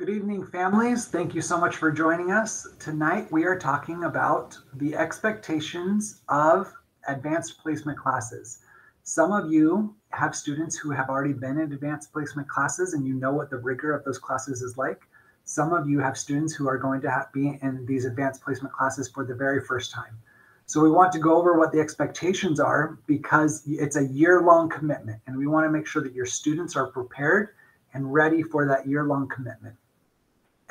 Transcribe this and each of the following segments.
Good evening, families. Thank you so much for joining us. Tonight, we are talking about the expectations of advanced placement classes. Some of you have students who have already been in advanced placement classes and you know what the rigor of those classes is like. Some of you have students who are going to be in these advanced placement classes for the very first time. So we want to go over what the expectations are because it's a year-long commitment and we want to make sure that your students are prepared and ready for that year-long commitment.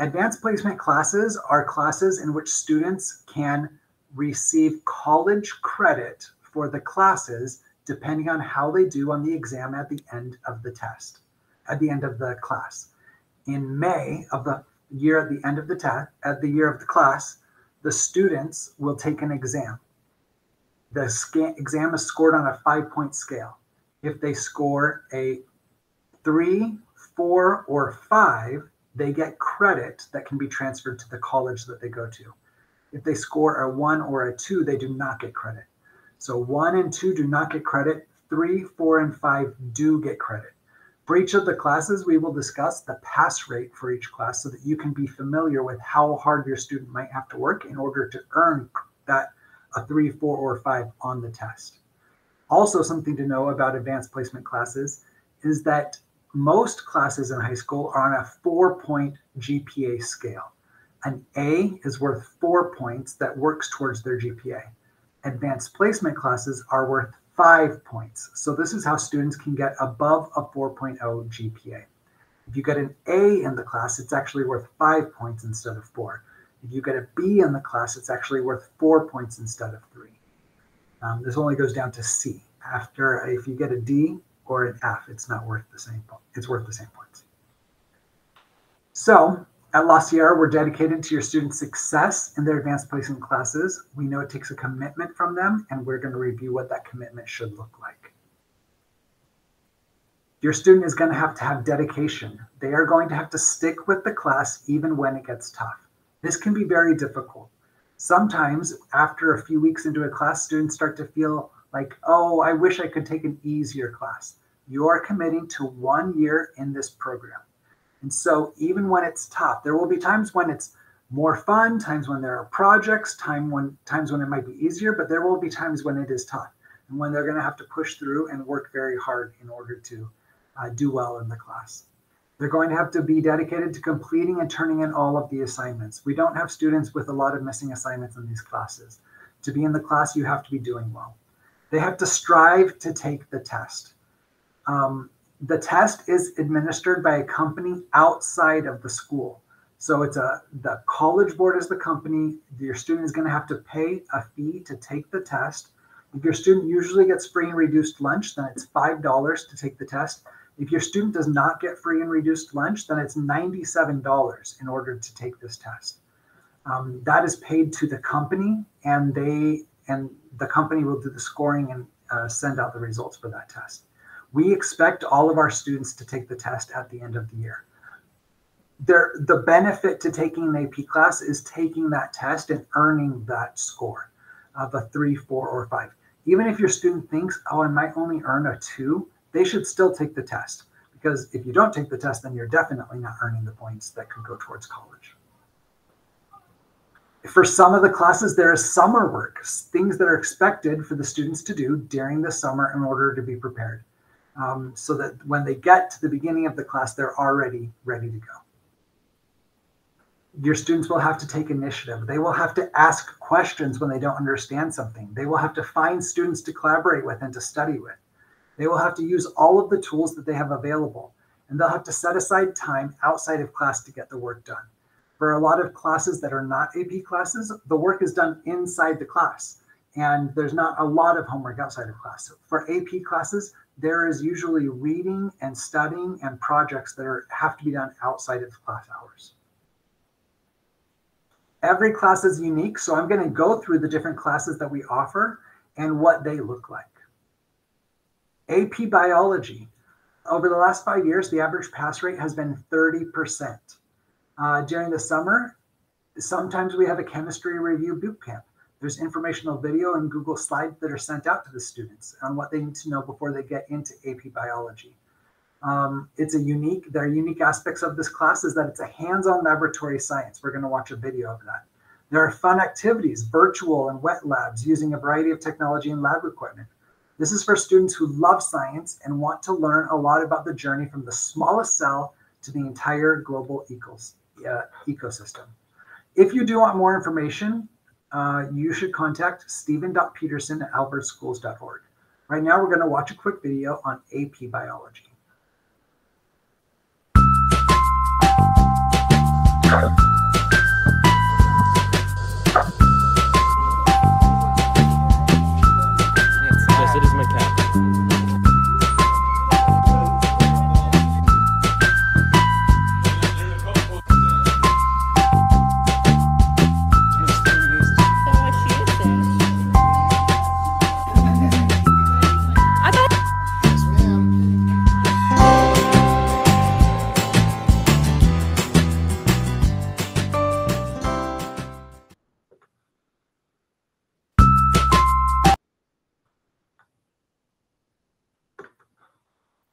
Advanced placement classes are classes in which students can receive college credit for the classes depending on how they do on the exam at the end of the test, at the end of the class. In May of the year, at the end of the test, at the year of the class, the students will take an exam. The exam is scored on a 5-point scale. If they score a 3, 4, or 5, they get credit that can be transferred to the college that they go to. If they score a 1 or a 2, they do not get credit. So 1 and 2 do not get credit. 3, 4, and 5 do get credit. For each of the classes, we will discuss the pass rate for each class so that you can be familiar with how hard your student might have to work in order to earn that a 3, 4, or 5 on the test. Also, something to know about advanced placement classes is that most classes in high school are on a 4-point GPA scale. An A is worth 4 points that works towards their GPA. Advanced placement classes are worth 5 points. So this is how students can get above a 4.0 GPA. If you get an A in the class, it's actually worth 5 points instead of 4. If you get a B in the class, it's actually worth 4 points instead of 3. This only goes down to C. If you get a D, or an F, it's not worth the same. It's worth the same points. So at La Sierra, we're dedicated to your students' success in their advanced placement classes. We know it takes a commitment from them, and we're going to review what that commitment should look like. Your student is going to have dedication. They are going to have to stick with the class even when it gets tough. This can be very difficult. Sometimes after a few weeks into a class, students start to feel like, oh, I wish I could take an easier class. You are committing to 1 year in this program. And so even when it's tough, there will be times when it's more fun, times when there are projects, times when it might be easier, but there will be times when it is tough and when they're going to have to push through and work very hard in order to do well in the class. They're going to have to be dedicated to completing and turning in all of the assignments. We don't have students with a lot of missing assignments in these classes. To be in the class, you have to be doing well. They have to strive to take the test. The test is administered by a company outside of the school. So the College Board is the company. Your student is going to have to pay a fee to take the test. If your student usually gets free and reduced lunch, then it's $5 to take the test. If your student does not get free and reduced lunch, then it's $97 in order to take this test. That is paid to the company, and the company will do the scoring and send out the results for that test. We expect all of our students to take the test at the end of the year. The benefit to taking an AP class is taking that test and earning that score of a 3, 4, or 5. Even if your student thinks, oh, I might only earn a 2, they should still take the test. Because if you don't take the test, then you're definitely not earning the points that could go towards college. For some of the classes, there is summer work, things that are expected for the students to do during the summer in order to be prepared, so that when they get to the beginning of the class, they're already ready to go. Your students will have to take initiative. They will have to ask questions when they don't understand something. They will have to find students to collaborate with and to study with. They will have to use all of the tools that they have available, and they'll have to set aside time outside of class to get the work done. For a lot of classes that are not AP classes, the work is done inside the class, and there's not a lot of homework outside of class. So for AP classes, there is usually reading and studying and projects that have to be done outside of class hours. Every class is unique, so I'm going to go through the different classes that we offer and what they look like. AP Biology. Over the last 5 years, the average pass rate has been 30%. During the summer, sometimes we have a chemistry review boot camp. There's informational video and Google Slides that are sent out to the students on what they need to know before they get into AP Biology. There are unique aspects of this class is that it's a hands-on laboratory science. We're going to watch a video of that. There are fun activities, virtual and wet labs using a variety of technology and lab equipment. This is for students who love science and want to learn a lot about the journey from the smallest cell to the entire global ecosystem. If you do want more information, you should contact stephen.peterson@albertschools.org. Right now, we're going to watch a quick video on AP Biology. Yes, it is my cat.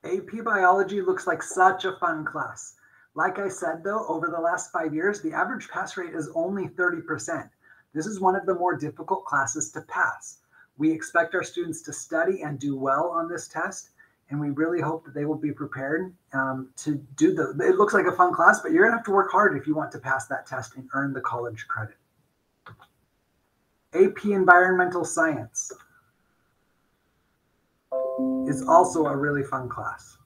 AP Biology looks like such a fun class. Like I said, though, over the last 5 years, the average pass rate is only 30%. This is one of the more difficult classes to pass. We expect our students to study and do well on this test, and we really hope that they will be prepared to do it looks like a fun class, but you're going to have to work hard if you want to pass that test and earn the college credit. AP Environmental Science is also a really fun class.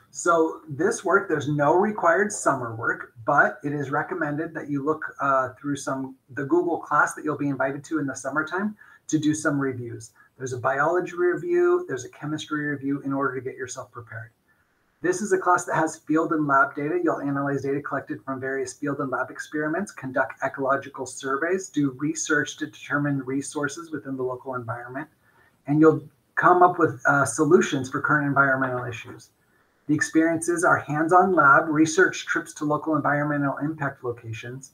So this work, there's no required summer work, but it is recommended that you look through the Google class that you'll be invited to in the summertime to do some reviews. There's a biology review, there's a chemistry review in order to get yourself prepared. This is a class that has field and lab data. You'll analyze data collected from various field and lab experiments, conduct ecological surveys, do research to determine resources within the local environment, and you'll come up with solutions for current environmental issues. The experiences are hands-on lab, research trips to local environmental impact locations,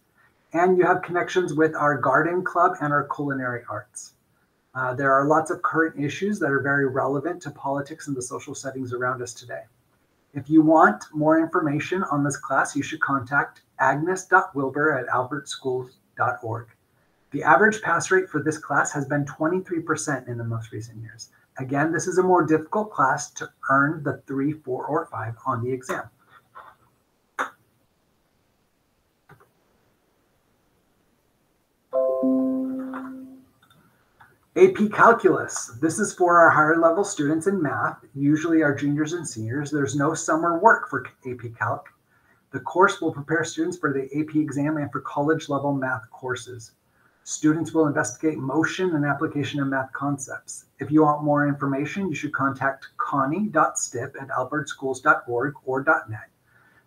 and you have connections with our garden club and our culinary arts. There are lots of current issues that are very relevant to politics and the social settings around us today. If you want more information on this class, you should contact agnes.wilbur@albertschools.org. The average pass rate for this class has been 23% in the most recent years. Again, this is a more difficult class to earn the 3, 4, or 5 on the exam. AP Calculus. This is for our higher level students in math, usually our juniors and seniors. There's no summer work for AP Calc. The course will prepare students for the AP exam and for college level math courses. Students will investigate motion and application of math concepts. If you want more information, you should contact connie.stipp@albertschools.org or .net.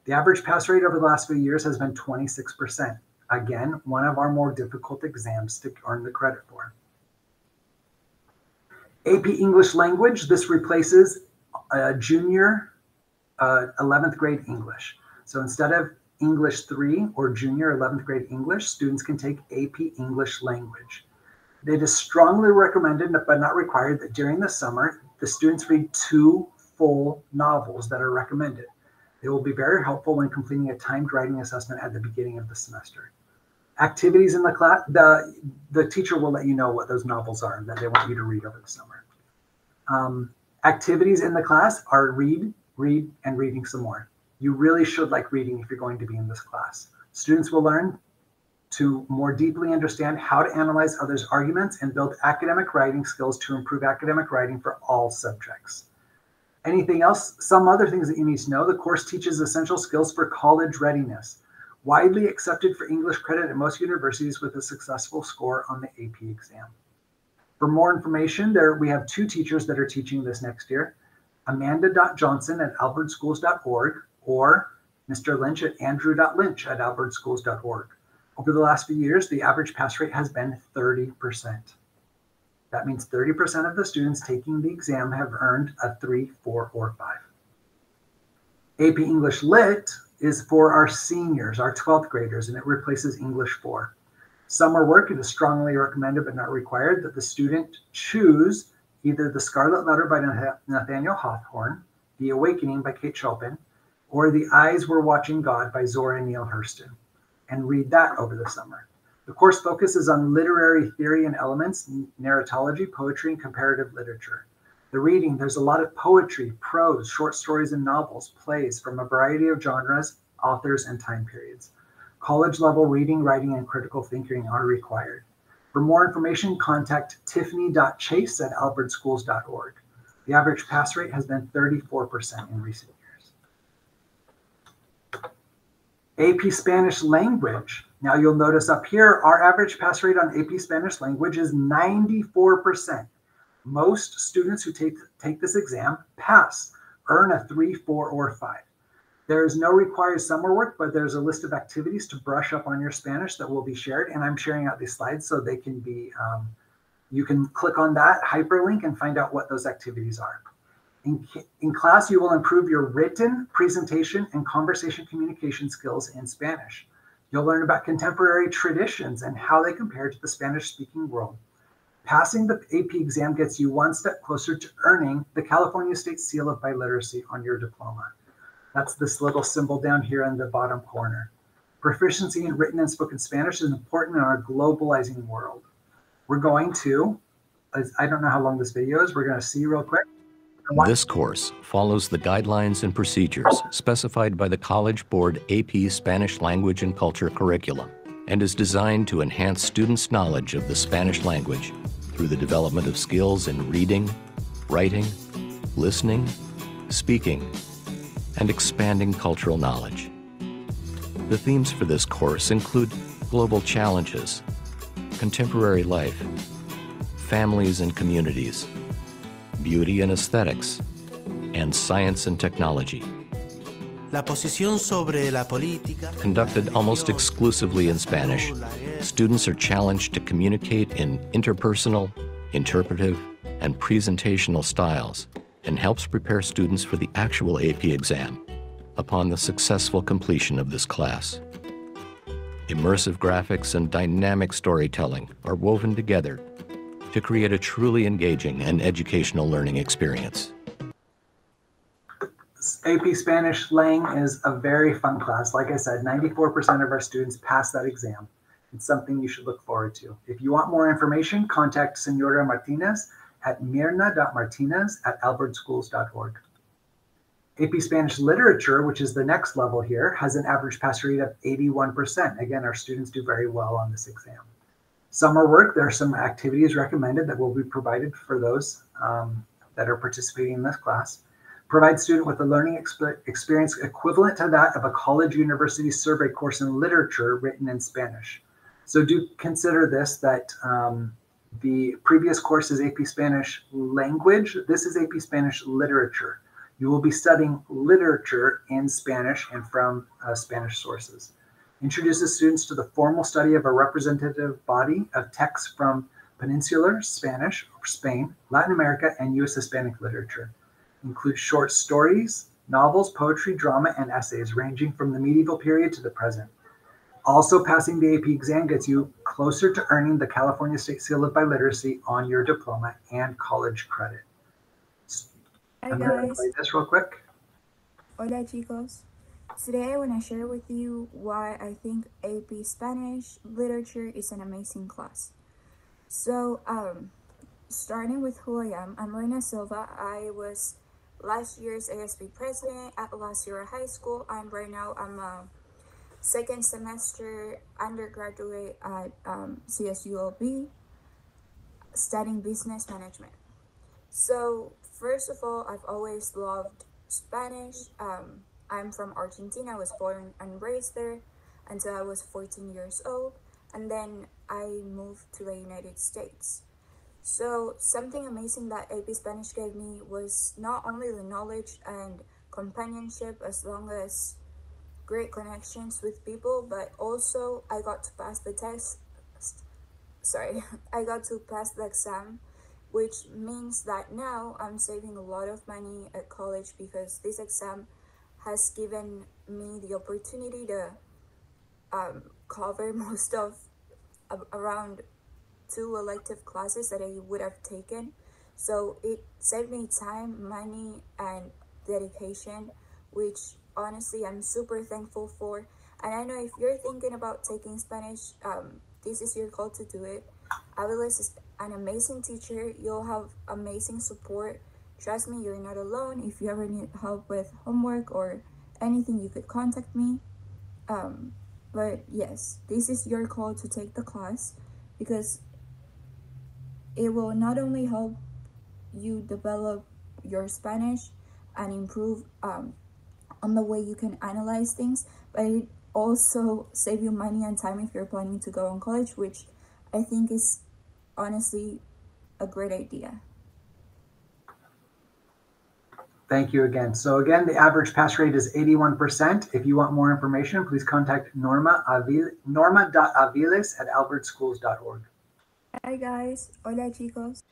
The average pass rate over the last few years has been 26%. Again, one of our more difficult exams to earn the credit for. AP English Language, this replaces junior 11th grade English. So instead of English 3 or junior 11th grade English, students can take AP English Language. It is strongly recommended, but not required, that during the summer, the students read 2 full novels that are recommended. They will be very helpful when completing a timed writing assessment at the beginning of the semester. Activities in the class, the teacher will let you know what those novels are that they want you to read over the summer. Activities in the class are read, and reading some more. You really should like reading if you're going to be in this class. Students will learn to more deeply understand how to analyze others' arguments and build academic writing skills to improve academic writing for all subjects. Anything else? Some other things that you need to know. The course teaches essential skills for college readiness, widely accepted for English credit at most universities with a successful score on the AP exam. For more information, we have 2 teachers that are teaching this next year, Amanda.Johnson@albertschools.org or Mr. Lynch at Andrew.Lynch@albertschools.org. Over the last few years, the average pass rate has been 30%. That means 30% of the students taking the exam have earned a 3, 4, or 5. AP English Lit is for our seniors, our 12th graders, and it replaces English 4. Summer work, it is strongly recommended but not required that the student choose either The Scarlet Letter by Nathaniel Hawthorne, The Awakening by Kate Chopin, or The Eyes Were Watching God by Zora Neale Hurston, and read that over the summer. The course focuses on literary theory and elements, narratology, poetry, and comparative literature. The reading, there's a lot of poetry, prose, short stories, and novels, plays from a variety of genres, authors, and time periods. College-level reading, writing, and critical thinking are required. For more information, contact tiffany.chase@albertschools.org. The average pass rate has been 34% in recent years. AP Spanish Language. Now you'll notice up here, our average pass rate on AP Spanish Language is 94%. Most students who take this exam pass, earn a 3, 4, or 5. There is no required summer work, but there's a list of activities to brush up on your Spanish that will be shared, and I'm sharing out these slides so they can be, you can click on that hyperlink and find out what those activities are. In class, you will improve your written, presentation, and conversation communication skills in Spanish. You'll learn about contemporary traditions and how they compare to the Spanish-speaking world. Passing the AP exam gets you one step closer to earning the California State Seal of Biliteracy on your diploma. That's this little symbol down here in the bottom corner. Proficiency in written and spoken Spanish is important in our globalizing world. We're going to, I don't know how long this video is, we're going to see real quick. This course follows the guidelines and procedures specified by the College Board AP Spanish Language and Culture curriculum and is designed to enhance students' knowledge of the Spanish language through the development of skills in reading, writing, listening, speaking, and expanding cultural knowledge. The themes for this course include global challenges, contemporary life, families and communities, beauty and aesthetics, and science and technology. La posición sobre la política. Conducted almost exclusively in Spanish, students are challenged to communicate in interpersonal, interpretive, and presentational styles, and helps prepare students for the actual AP exam upon the successful completion of this class. Immersive graphics and dynamic storytelling are woven together to create a truly engaging and educational learning experience. AP Spanish Lang is a very fun class. Like I said, 94% of our students pass that exam. It's something you should look forward to. If you want more information, contact Senora Martinez at mirna.martinez@albertschools.org. AP Spanish Literature, which is the next level here, has an average pass rate of 81%. Again, our students do very well on this exam. Summer work, there are some activities recommended that will be provided for those that are participating in this class. Provide student with a learning experience equivalent to that of a college university survey course in literature written in Spanish. So do consider this, that the previous course is AP Spanish Language. This is AP Spanish Literature. You will be studying literature in Spanish and from Spanish sources. Introduces students to the formal study of a representative body of texts from Peninsular Spanish, Spain, Latin America, and U.S. Hispanic literature. Includes short stories, novels, poetry, drama, and essays ranging from the medieval period to the present. Also, passing the AP exam gets you closer to earning the California State Seal of Biliteracy on your diploma and college credit. Hi I'm going to guys. play this real quick. Hola chicos. Today I want to share with you why I think AP Spanish Literature is an amazing class. So, starting with who I am, I'm Reina Silva. I was last year's ASB president at La Sierra High School, and right now I'm a second semester undergraduate at CSULB studying business management. So first of all, I've always loved Spanish. I'm from Argentina. I was born and raised there until I was 14 years old, and then I moved to the United States. So something amazing that AP Spanish gave me was not only the knowledge and companionship as long as great connections with people, but also I got to pass the test. I got to pass the exam, which means that now I'm saving a lot of money at college because this exam has given me the opportunity to cover most of around 2 elective classes that I would have taken. So it saved me time, money, and dedication, which honestly I'm super thankful for. And I know if you're thinking about taking Spanish, this is your call to do it. Aviles is an amazing teacher. You'll have amazing support. Trust me, you're not alone. If you ever need help with homework or anything, you could contact me. But yes, this is your call to take the class because it will not only help you develop your Spanish and improve on the way you can analyze things, but it also save you money and time if you're planning to go on college, which I think is honestly a great idea. Thank you again. So again, the average pass rate is 81%. If you want more information, please contact norma.aviles@albertschools.org. Hi guys, hola chicos.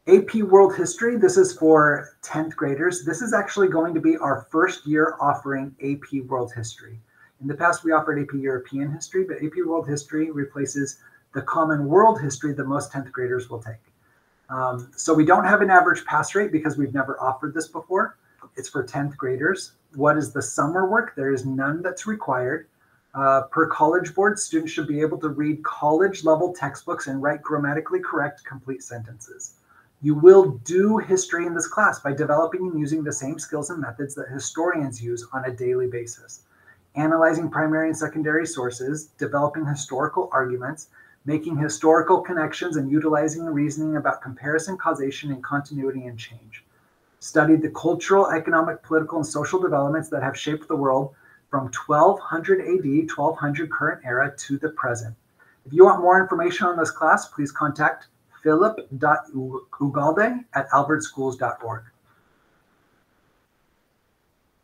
AP World History, this is for 10th graders. This is actually going to be our first year offering AP World History. In the past, we offered AP European History, but AP World History replaces the common world history that most 10th graders will take. So we don't have an average pass rate because we've never offered this before. It's for 10th graders. What is the summer work? There is none that's required. Per College Board, students should be able to read college level textbooks and write grammatically correct, complete sentences. You will do history in this class by developing and using the same skills and methods that historians use on a daily basis. Analyzing primary and secondary sources, developing historical arguments, making historical connections, and utilizing reasoning about comparison, causation, and continuity and change. Studied the cultural, economic, political, and social developments that have shaped the world from 1200 AD, 1200 current era to the present. If you want more information on this class, please contact philip.ugalde@albertschools.org.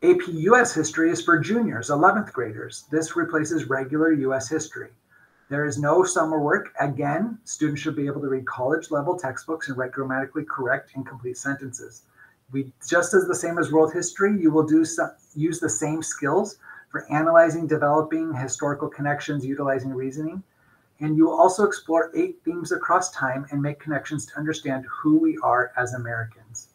AP US History is for juniors, 11th graders. This replaces regular US history. There is no summer work. Again, students should be able to read college level textbooks and write grammatically correct and complete sentences. Just as the same as world history, you will use the same skills for analyzing, developing historical connections, utilizing reasoning. And you will also explore 8 themes across time and make connections to understand who we are as Americans.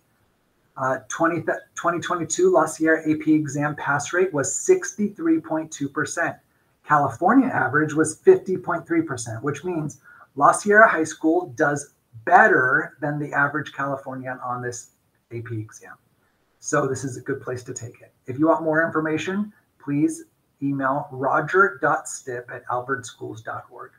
2022 La Sierra AP exam pass rate was 63.2%. California average was 50.3%, which means La Sierra High School does better than the average Californian on this AP exam. So this is a good place to take it. If you want more information, please email roger.stipp@albertschools.org.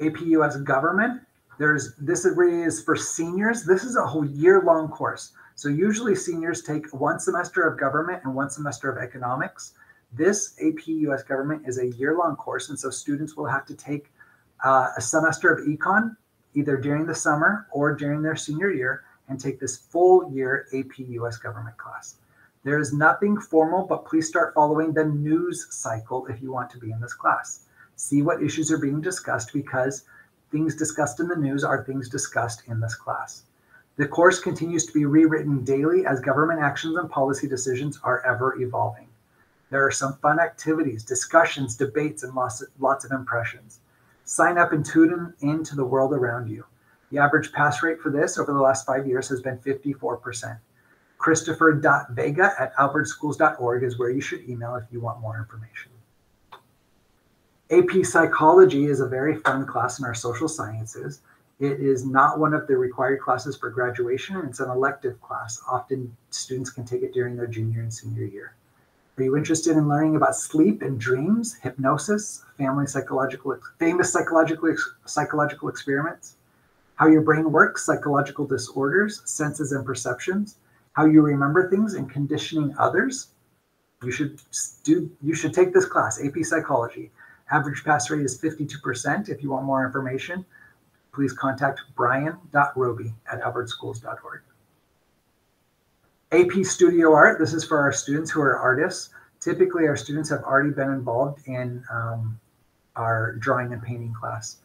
AP US Government, this is for seniors. This is a whole year-long course. So usually seniors take 1 semester of government and 1 semester of economics. This AP US Government is a year-long course, and so students will have to take a semester of econ either during the summer or during their senior year and take this full year AP US Government class. There is nothing formal, but please start following the news cycle if you want to be in this class. See what issues are being discussed because things discussed in the news are things discussed in this class. The course continues to be rewritten daily as government actions and policy decisions are ever evolving. There are some fun activities, discussions, debates, and lots of impressions. Sign up and tune into the world around you. The average pass rate for this over the last 5 years has been 54%. Christopher.vega@albertschools.org is where you should email if you want more information. AP Psychology is a very fun class in our social sciences. It is not one of the required classes for graduation, and it's an elective class. Often students can take it during their junior and senior year. Are you interested in learning about sleep and dreams, hypnosis, famous psychological experiments, how your brain works, psychological disorders, senses and perceptions, how you remember things, and conditioning others? You should take this class, AP Psychology. Average pass rate is 52%. If you want more information, please contact brian.roby@albertschools.org. AP Studio Art, this is for our students who are artists. Typically, our students have already been involved in our drawing and painting class.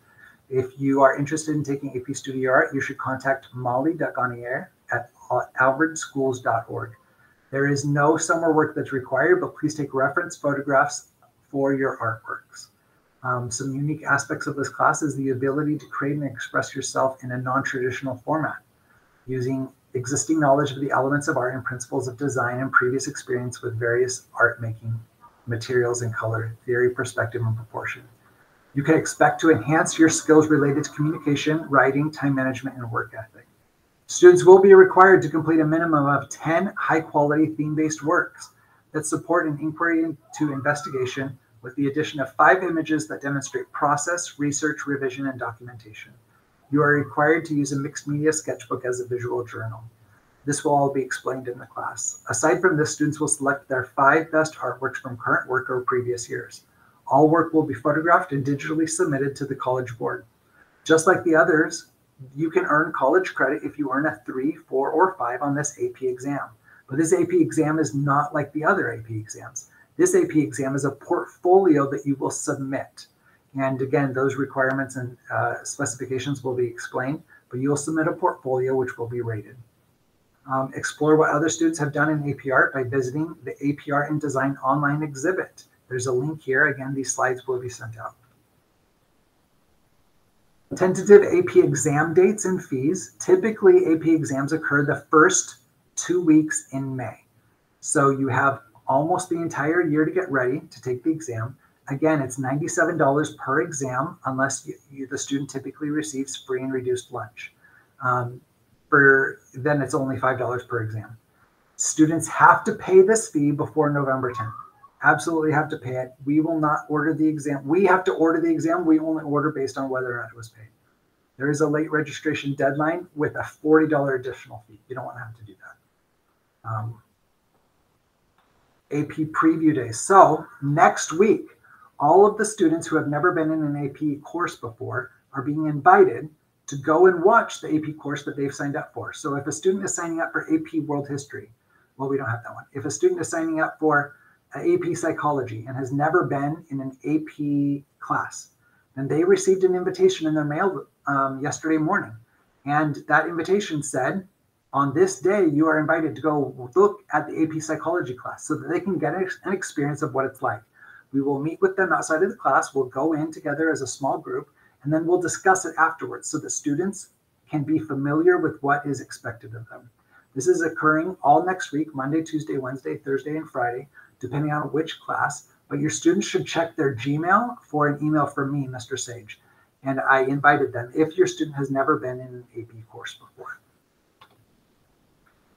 If you are interested in taking AP Studio Art, you should contact molly.ganier@albertschools.org. There is no summer work that's required, but please take reference photographs for your artworks. Some unique aspects of this class is the ability to create and express yourself in a non-traditional format. using existing knowledge of the elements of art and principles of design and previous experience with various art making materials and color, theory, perspective, and proportion. You can expect to enhance your skills related to communication, writing, time management, and work ethic. Students will be required to complete a minimum of 10 high-quality theme-based works that support an inquiry into investigation with the addition of 5 images that demonstrate process, research, revision, and documentation. You are required to use a mixed media sketchbook as a visual journal. This will all be explained in the class. Aside from this, students will select their 5 best artworks from current work or previous years. All work will be photographed and digitally submitted to the College Board. Just like the others, you can earn college credit if you earn a 3, 4, or 5 on this AP exam. But this AP exam is not like the other AP exams. This AP exam is a portfolio that you will submit. And again, those requirements and specifications will be explained, but you'll submit a portfolio which will be rated. Explore what other students have done in AP Art by visiting the AP Art and Design online exhibit. There's a link here. Again, these slides will be sent out. Tentative AP exam dates and fees. Typically, AP exams occur the first 2 weeks in May. So you have almost the entire year to get ready to take the exam. Again, it's $97 per exam unless the student typically receives free and reduced lunch. Then it's only $5 per exam. Students have to pay this fee before November 10th. Absolutely have to pay it. We will not order the exam. We have to order the exam. We only order based on whether or not it was paid. There is a late registration deadline with a $40 additional fee. You don't want to have to do that. AP preview day. So next week, all of the students who have never been in an AP course before are being invited to go and watch the AP course that they've signed up for. So if a student is signing up for AP World History, well, we don't have that one. If a student is signing up for AP Psychology and has never been in an AP class, then they received an invitation in their mail yesterday morning. And that invitation said, on this day, you are invited to go look at the AP Psychology class so that they can get an experience of what it's like. We will meet with them outside of the class. We'll go in together as a small group, and then we'll discuss it afterwards so that students can be familiar with what is expected of them. This is occurring all next week, Monday, Tuesday, Wednesday, Thursday, and Friday, depending on which class. But your students should check their Gmail for an email from me, Mr. Sage. And I invited them if your student has never been in an AP course before.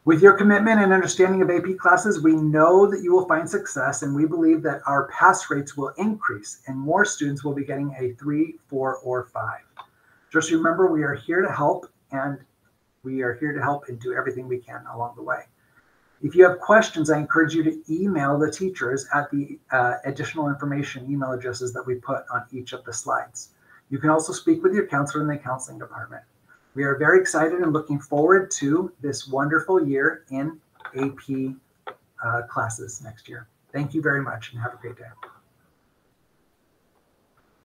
With your commitment and understanding of AP classes, we know that you will find success, and we believe that our pass rates will increase and more students will be getting a 3, 4, or 5. Just remember, we are here to help, and we are here to help and do everything we can along the way. If you have questions, I encourage you to email the teachers at the additional information email addresses that we put on each of the slides. You can also speak with your counselor in the counseling department. We are very excited and looking forward to this wonderful year in AP classes next year. Thank you very much and have a great day.